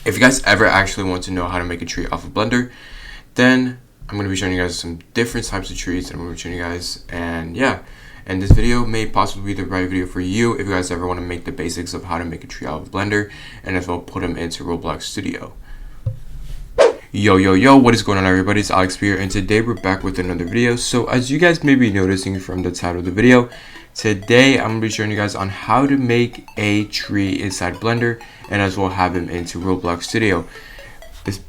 If you guys ever actually want to know how to make a tree off of Blender, then I'm going to be showing you guys some different types of trees that I'm going to be showing you guys. And yeah, and this video may possibly be the right video for you if you guys ever want to make the basics of how to make a tree out of Blender and as well put them into ROBLOX Studio. Yo, what is going on, everybody? It's Alex here, and today we're back with another video. So as you guys may be noticing from the title of the video, today I'm going to be showing you guys on how to make a tree inside Blender and as well have them into ROBLOX Studio. This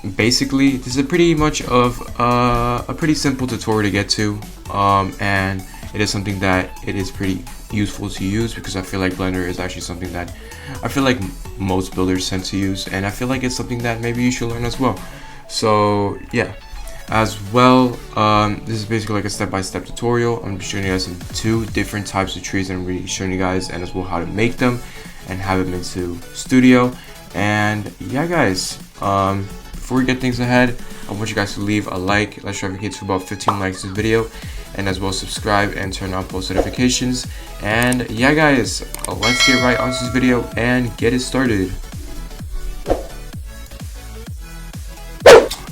is a pretty much of a pretty simple tutorial to get to, and it is something that it is pretty useful to use because I feel like Blender is actually something that I feel like most builders tend to use, and I feel like it's something that maybe you should learn as well. So yeah, as well, this is basically like a step-by-step tutorial. I'm gonna be showing you guys two different types of trees, and I'm really showing you guys and as well how to make them and have them into Studio. And yeah, guys, before we get things ahead, I want you guys to leave a like. Let's try to get to about 15 likes this video, and as well subscribe and turn on post notifications. And yeah, guys, let's get right onto this video and get it started.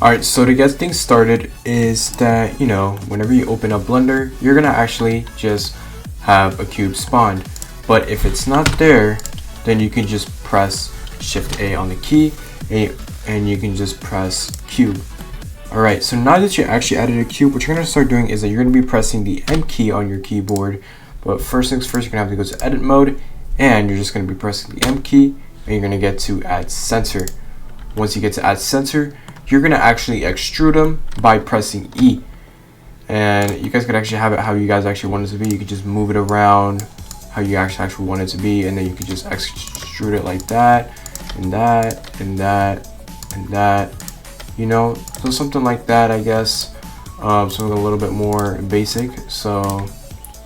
Alright, so to get things started is that, you know, whenever you open up Blender, you're gonna actually just have a cube spawned. But if it's not there, then you can just press Shift A on the key and you can just press cube. Alright, so now that you actually added a cube, what you're going to start doing is that you're going to be pressing the M key on your keyboard. But first things first, you're going to have to go to edit mode, and you're just going to be pressing the M key, and you're going to get to add center. Once you get to add center, you're going to actually extrude them by pressing E. And you guys could actually have it how you guys actually want it to be. You could just move it around how you actually want it to be, and then you could just extrude it like that, and that, and that, and that. You know, so something like that, I guess. Something a little bit more basic. So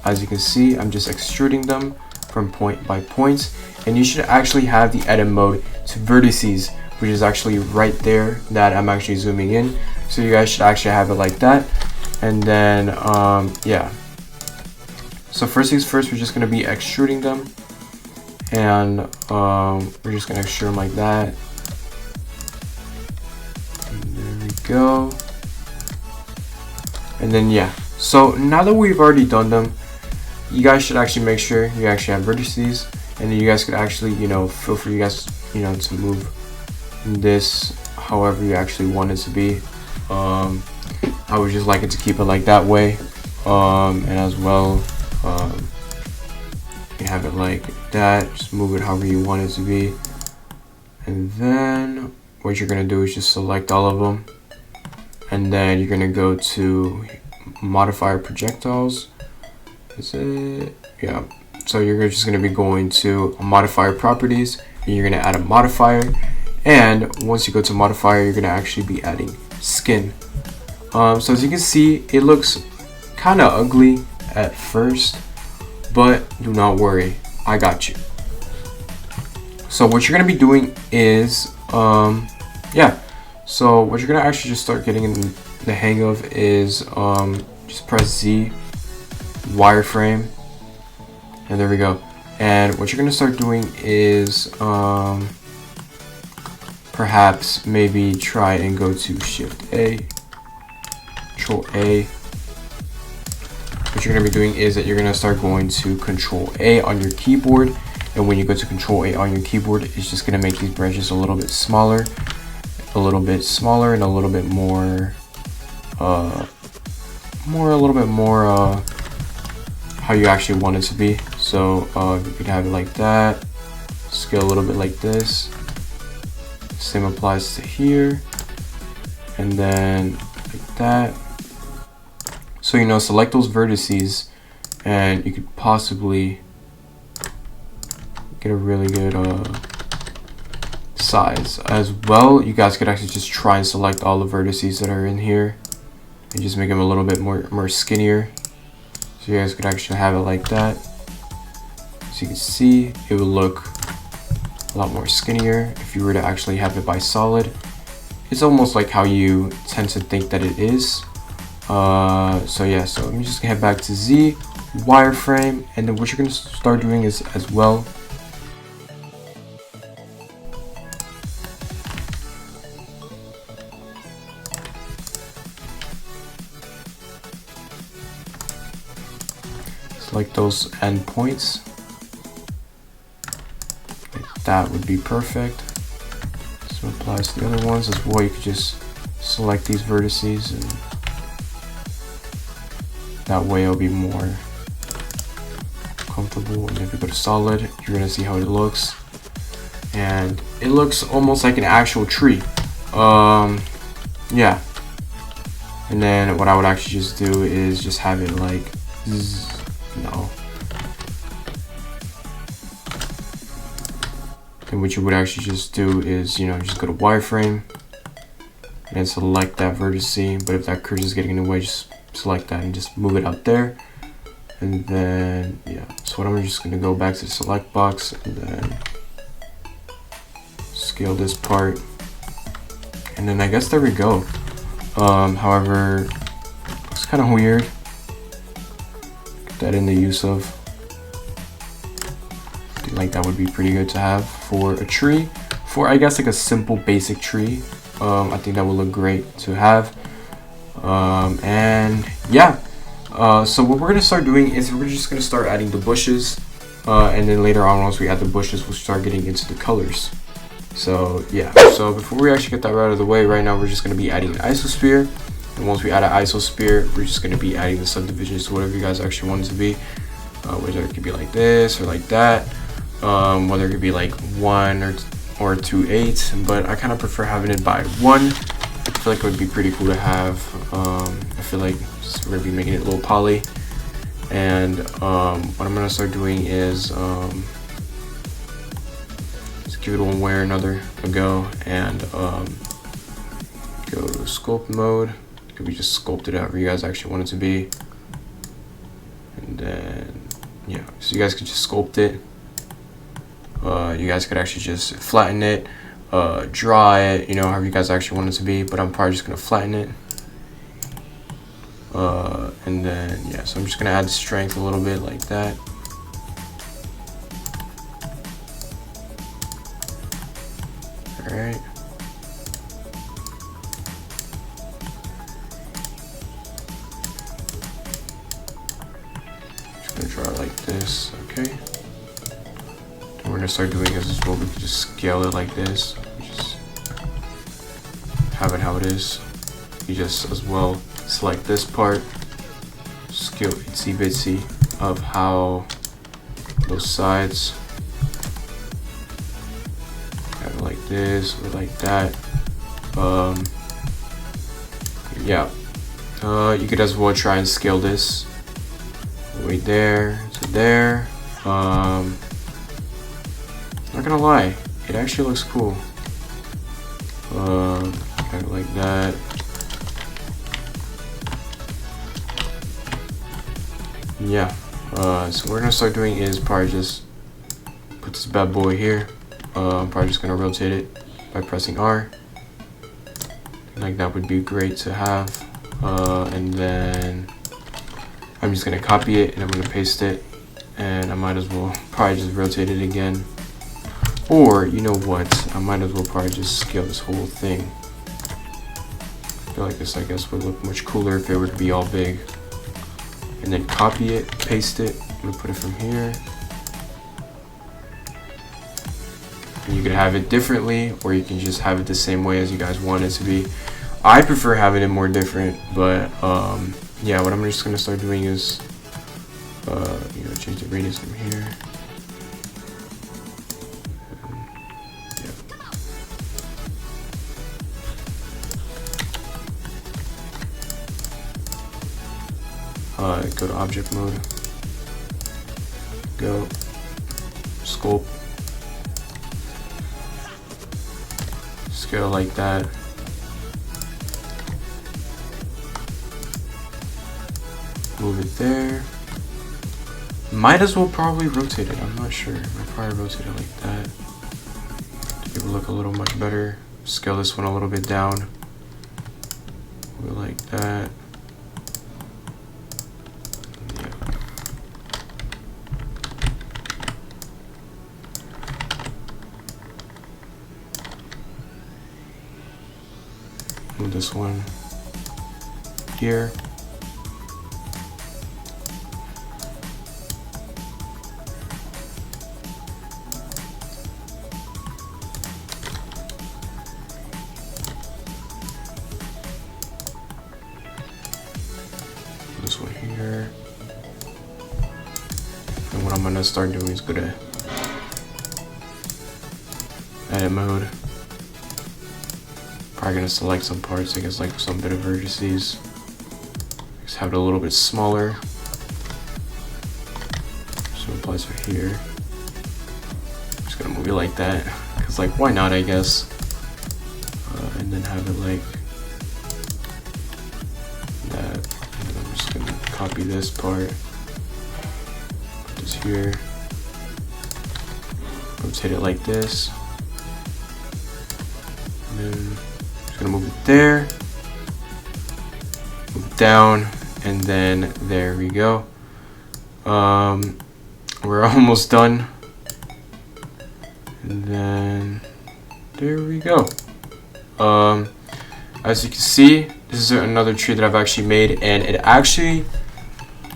as you can see, I'm just extruding them from point by point, and you should actually have the edit mode to vertices, which is actually right there that I'm actually zooming in. So you guys should actually have it like that. And then yeah, so first things first, we're just going to be extruding them, and we're just going to extrude them like that. Go. And then yeah, so now that we've already done them, you guys should actually make sure you actually have vertices, and then you guys could actually, you know, feel free, you guys, you know, to move this however you actually want it to be. I would just like it to keep it like that way, and as well you have it like that, just move it however you want it to be. And then what you're gonna do is just select all of them, and then you're gonna go to modifier projectiles. Is it? Yeah. So you're just gonna be going to modifier properties, and you're gonna add a modifier. And once you go to modifier, you're gonna actually be adding skin. So as you can see, it looks kind of ugly at first, but do not worry, I got you. So what you're gonna be doing is yeah, so what you're gonna actually just start getting in the hang of is just press Z, wireframe, and there we go. And what you're gonna start doing is perhaps maybe try and go to Shift A, Control A. What you're gonna be doing is that you're gonna start going to Control A on your keyboard, and when you go to Control A on your keyboard, it's just gonna make these branches a little bit smaller, and a little bit more how you actually want it to be. So you could have it like that, scale a little bit like this. Same applies to here, and then like that. So, you know, select those vertices, and you could possibly get a really good size. As well, you guys could actually just try and select all the vertices that are in here and just make them a little bit more skinnier. So you guys could actually have it like that. As you can see, it would look a lot more skinnier if you were to actually have it by solid. It's almost like how you tend to think that it is. So yeah, so let me just head back to Z, wireframe, and then what you're going to start doing is as well select those endpoints. Like that would be perfect. So it applies to the other ones as well. You could just select these vertices, and that way it'll be more comfortable. And if you go to solid, you're gonna see how it looks, and it looks almost like an actual tree. Yeah. And then what I would actually just do is just have it like no. And what you would actually just do is, you know, just go to wireframe and select that vertex. But if that curve is getting in the way, just select that and just move it out there. And then yeah, so what I'm just gonna go back to the select box and then scale this part, and then I guess there we go. However, it's kind of weird. Get that in the use of. I think like that would be pretty good to have for a tree, for I guess like a simple basic tree. I think that would look great to have. And yeah. So what we're gonna start doing is we're just gonna start adding the bushes, and then later on, once we add the bushes, we'll start getting into the colors. So yeah, so before we actually get that out of the way, right now we're just going to be adding an isosphere, and once we add an isosphere, we're just going to be adding the subdivisions to whatever you guys actually want it to be, whether it could be like this or like that, whether it could be like 1 or 2 8, but I kind of prefer having it by 1. I feel like it would be pretty cool to have. I feel like we're going to be making it a little poly, and what I'm going to start doing is give it one way or another a go, and go to sculpt mode. It could be just sculpted however you guys actually want it to be, and then yeah, so you guys could just sculpt it. You guys could actually just flatten it, draw it, you know, however you guys actually want it to be, but I'm probably just gonna flatten it. And then yeah, so I'm just gonna add strength a little bit like that. Alright. Just gonna draw it like this, okay. What we're gonna start doing is as well, we can just scale it like this. Just have it how it is. You just as well select this part, scale itsy bitsy of how those sides. Like this or like that. Yeah, you could as well try and scale this right there to there. Not gonna lie, it actually looks cool. Kind of like that. Yeah. So what we're gonna start doing is probably just put this bad boy here. I'm probably just gonna rotate it by pressing R. Like that would be great to have. And then I'm just gonna copy it and I'm gonna paste it, and I might as well probably just rotate it again. Or you know what? I might as well probably just scale this whole thing. I feel like this, I guess, would look much cooler if it were to be all big. And then copy it, paste it. I'm gonna put it from here. You could have it differently, or you can just have it the same way as you guys want it to be. I prefer having it more different, but yeah, what I'm just gonna start doing is you know, change the radius from here. Go to object mode, go sculpt, scale like that. Move it there. Might as well probably rotate it. I'm not sure. I'll probably rotate it like that to make it look a little much better. Scale this one a little bit down. Move it like that. Move this one here. gonna start doing is go to edit mode. Probably gonna select some parts, I guess, like some bit of vertices. Just have it a little bit smaller. So it applies right here. Just gonna move it like that, cause like why not, I guess. And then have it like that. And then I'm just gonna copy this part, put this here. Rotate it like this. And then just gonna move it there, move it down, and then there we go. We're almost done. And then there we go. As you can see, this is another tree that I've actually made, and it actually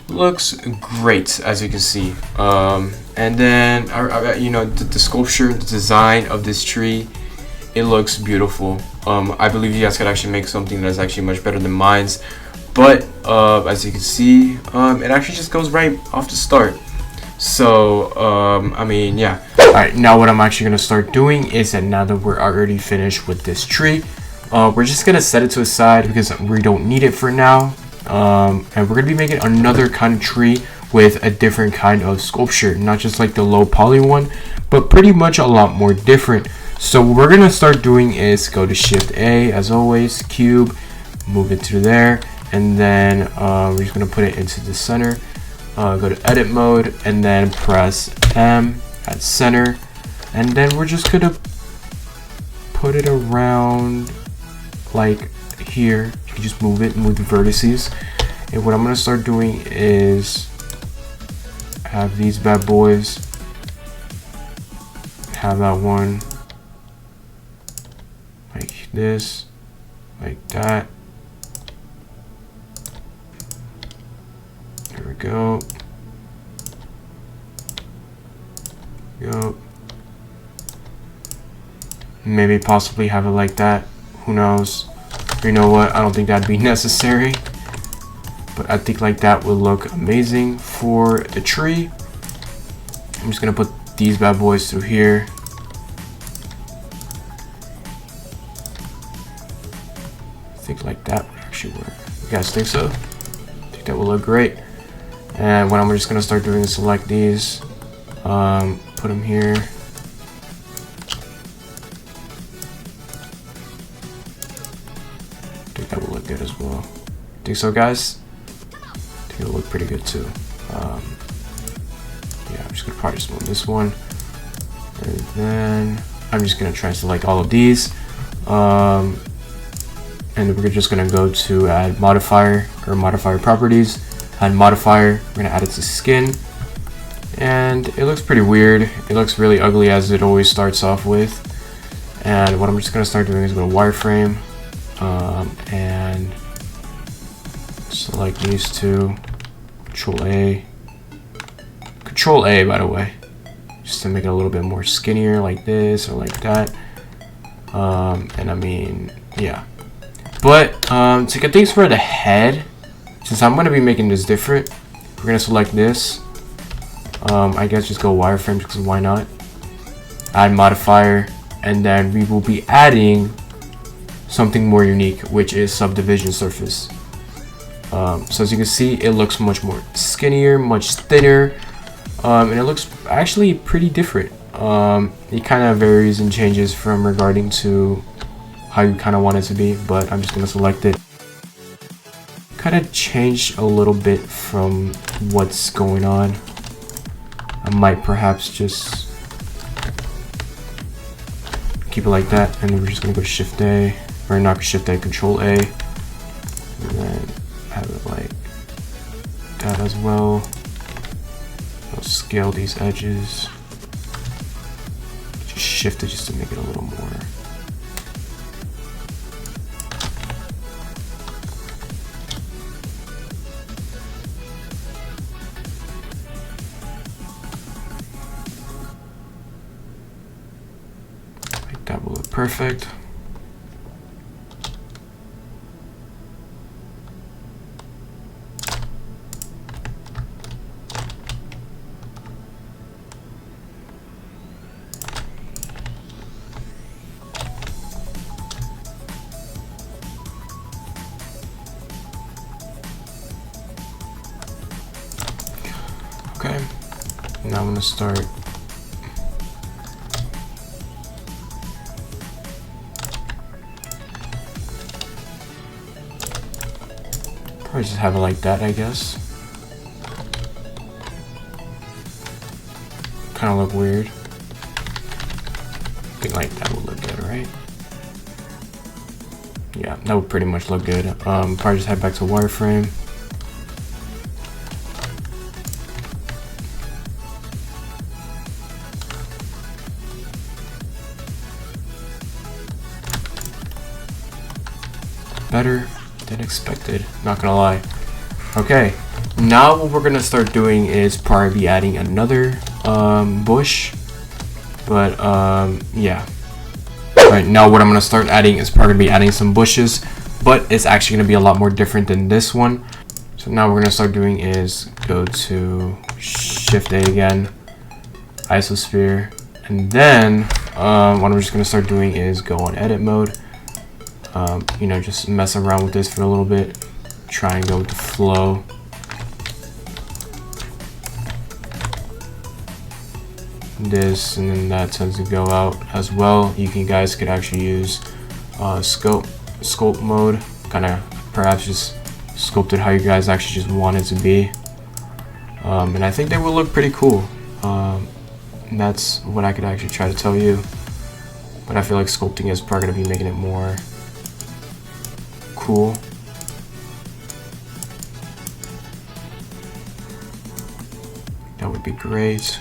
looks great, as you can see. And then you know, the sculpture, the design of this tree, it looks beautiful. I believe you guys could actually make something that's actually much better than mine's, but as you can see, it actually just goes right off the start. So I mean, yeah. Alright, now what I'm actually gonna start doing is that now that we're already finished with this tree, we're just gonna set it to the side because we don't need it for now. And we're gonna be making another kind of tree with a different kind of sculpture, not just like the low poly one, but pretty much a lot more different. So what we're gonna start doing is go to Shift A, as always, cube, move it to there, and then we're just gonna put it into the center. Go to edit mode, and then press M at center, and then we're just gonna put it around like here. You can just move it, move the vertices. And what I'm gonna start doing is have these bad boys, have that one like this, like that. There we go. Go. Maybe possibly have it like that. Who knows? You know what? I don't think that'd be necessary. But I think like that would look amazing for the tree. I'm just gonna put these bad boys through here. I think like that would actually work. You guys think so? I think that will look great. And what I'm just gonna start doing is select these, put them here. I think that will look good as well. Think so, guys? I think it'll look pretty good too. Yeah, I'm just gonna probably just move this one, and then I'm just gonna try to select all of these, and we're just gonna go to add modifier or modifier properties. Add modifier, we're gonna add it to skin, and it looks pretty weird. It looks really ugly, as it always starts off with. And what I'm just gonna start doing is go to wireframe, and select these two, Control A, by the way, just to make it a little bit more skinnier, like this or like that. And I mean, yeah. But to get things for the head, since I'm gonna be making this different, we're gonna select this. I guess just go wireframe, because why not? Add modifier, and then we will be adding something more unique, which is subdivision surface. So as you can see, it looks much more skinnier, much thinner, and it looks actually pretty different. It kind of varies and changes from regarding to how you kind of want it to be, but I'm just gonna select it. Kind of changed a little bit from what's going on. I might perhaps just keep it like that, and then we're just gonna go to Shift A, or not Shift A, Control A, and then have it like that as well. I'll scale these edges, just shift it just to make it a little more. That will look perfect. I'm gonna start. Probably just have it like that, I guess. Kind of look weird. I think like that would look good, right? Yeah, that would pretty much look good. Probably just head back to wireframe. Better than expected, not gonna lie. Okay, now what we're gonna start doing is probably be adding another bush, but yeah. Right now what I'm gonna start adding is probably gonna be adding some bushes, but it's actually gonna be a lot more different than this one. So now what we're gonna start doing is go to Shift A again, isosphere, and then what I'm just gonna start doing is go on edit mode. You know, just mess around with this for a little bit, try and go with the flow. This and then that tends to go out as well. You guys could actually use sculpt mode, kind of perhaps just sculpt it how you guys actually just want it to be, and I think they will look pretty cool. And that's what I could actually try to tell you, but I feel like sculpting is probably going to be making it more cool. That would be great.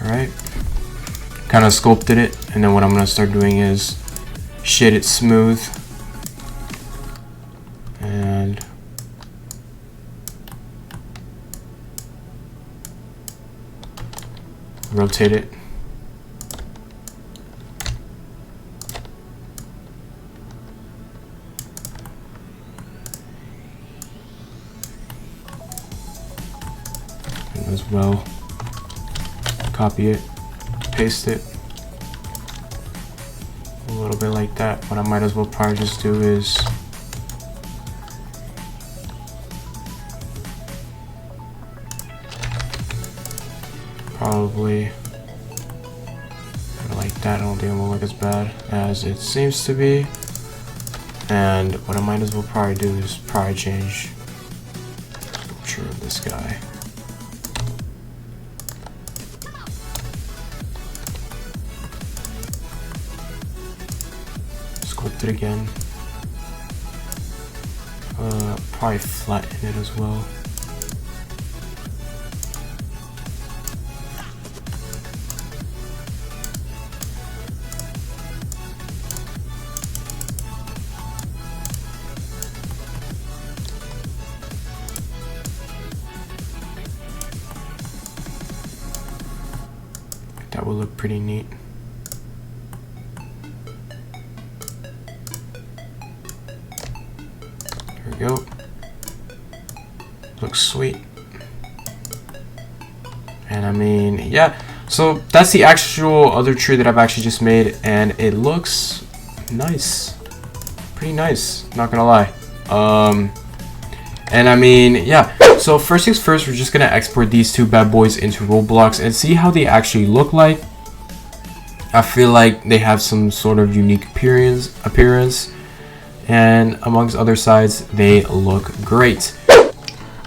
Alright, kind of sculpted it, and then what I'm going to start doing is shade it smooth and rotate it. And as well. Copy it, paste it, a little bit like that. What I might as well probably just do is probably like that. I don't think it will look as bad as it seems to be. And what I might as well probably do is probably change the picture of this guy. Sculpt it again. Probably flatten it as well. That will look pretty neat. There we go. Looks sweet. And I mean, yeah. So that's the actual other tree that I've actually just made, and it looks nice. Pretty nice, not gonna lie. And I mean, yeah. So first things first, we're just gonna export these two bad boys into Roblox and see how they actually look like. I feel like they have some sort of unique appearance, and amongst other sides, they look great.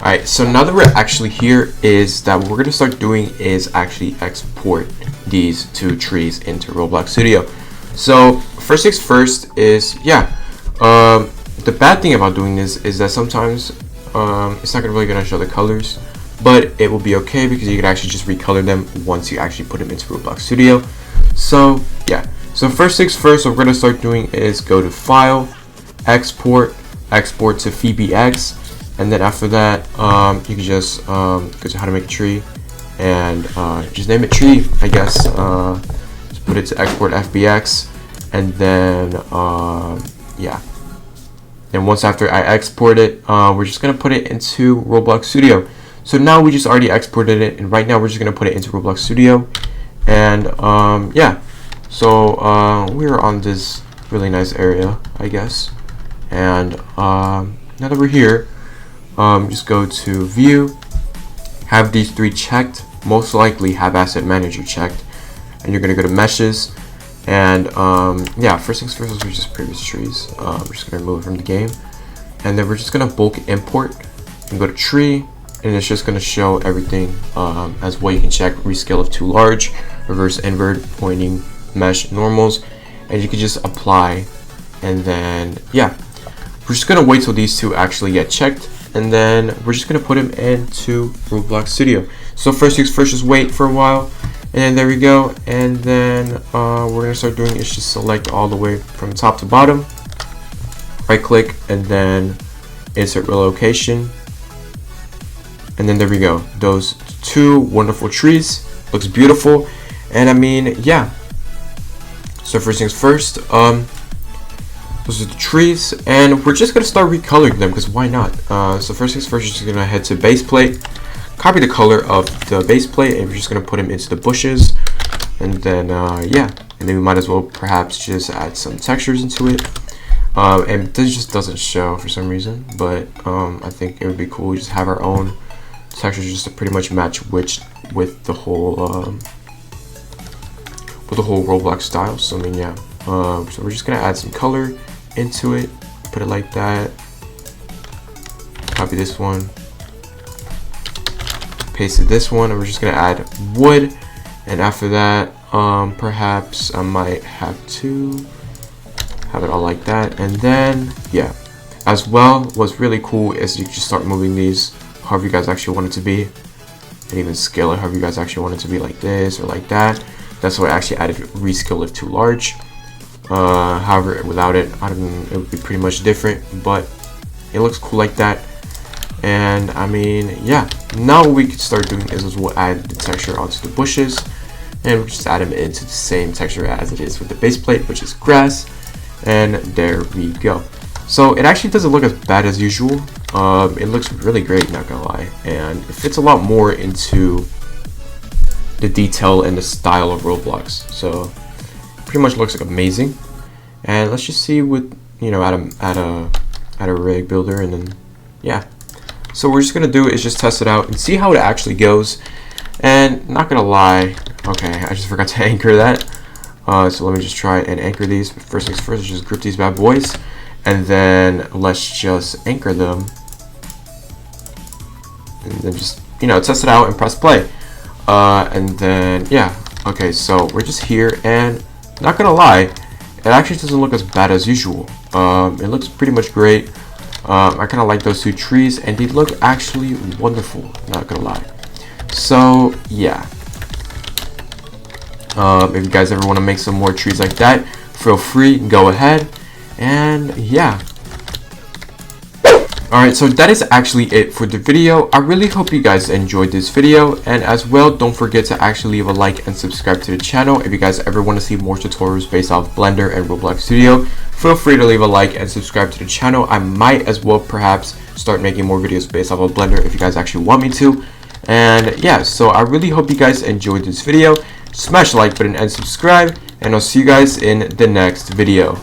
Alright, so now that we're actually here, is that what we're gonna start doing is actually export these two trees into ROBLOX Studio. So first things first is, yeah, the bad thing about doing this is that sometimes it's not really gonna show the colors, but it will be okay because you can actually just recolor them once you actually put them into ROBLOX Studio. So yeah, so first things first, what we're gonna start doing is go to File, Export to PBX, and then after that, you can just go to How to Make a Tree, and just name it Tree, I guess. Just put it to Export FBX, and then yeah, And once after I export it, we're just gonna put it into ROBLOX Studio. So now we just already exported it, and right now we're just gonna put it into ROBLOX Studio. And yeah, so we're on this really nice area, I guess. And now that we're here, just go to View, have these three checked, most likely have Asset Manager checked, and you're gonna go to Meshes. And yeah, first things first, we're just previous trees. We're just gonna remove it from the game, and then we're just gonna bulk import and go to tree, and it's just gonna show everything as well. You can check rescale of too large, reverse invert, pointing, mesh, normals, and you can just apply. And then yeah, we're just gonna wait till these two actually get checked, and then we're just gonna put them into ROBLOX Studio. So first things first, just wait for a while. And there we go. And then we're gonna start doing is just select all the way from top to bottom, right click, and then insert relocation. And then there we go. Those two wonderful trees, looks beautiful. And I mean, yeah. So first things first, those are the trees, and we're just gonna start recoloring them because why not? So first things first, you're just gonna head to base plate. Copy the color of the base plate, and we're just going to put them into the bushes. And then yeah, and then we might as well perhaps just add some textures into it. And this just doesn't show for some reason, but I think it would be cool to just have our own textures just to pretty much match with the whole ROBLOX style. So I mean, yeah, so we're just going to add some color into it, put it like that, copy this one, pasted this one, and we're just gonna add wood. And after that, perhaps I might have to have it all like that. And then yeah, as well, what's really cool is you just start moving these however you guys actually want it to be, and even scale it however you guys actually want it to be, like this or like that. That's why I actually added rescale if too large. However, without it, I don't know, it would be pretty much different, but it looks cool like that. And I mean, yeah, now what we can start doing is we'll add the texture onto the bushes, and we'll just add them into the same texture as it is with the base plate, which is grass. And there we go. So it actually doesn't look as bad as usual. It looks really great, not gonna lie, and it fits a lot more into the detail and the style of ROBLOX. So pretty much looks like amazing. And let's just see what, you know, add a rig builder, and then yeah. So what we're just gonna do is just test it out and see how it actually goes. And not gonna lie, okay, I just forgot to anchor that. So let me just try and anchor these. But first things first, just group these bad boys, and then let's just anchor them, and then just, you know, test it out and press play. And then yeah, okay, so we're just here, and not gonna lie, it actually doesn't look as bad as usual. It looks pretty much great. I kind of like those two trees, and they look actually wonderful, not gonna lie. So yeah, if you guys ever want to make some more trees like that, feel free, go ahead. And yeah, alright, so that is actually it for the video. I really hope you guys enjoyed this video, and as well, don't forget to actually leave a like and subscribe to the channel. If you guys ever want to see more tutorials based off Blender and ROBLOX Studio, feel free to leave a like and subscribe to the channel. I might as well perhaps start making more videos based off of Blender if you guys actually want me to. And yeah, so I really hope you guys enjoyed this video. Smash the like button and subscribe, and I'll see you guys in the next video.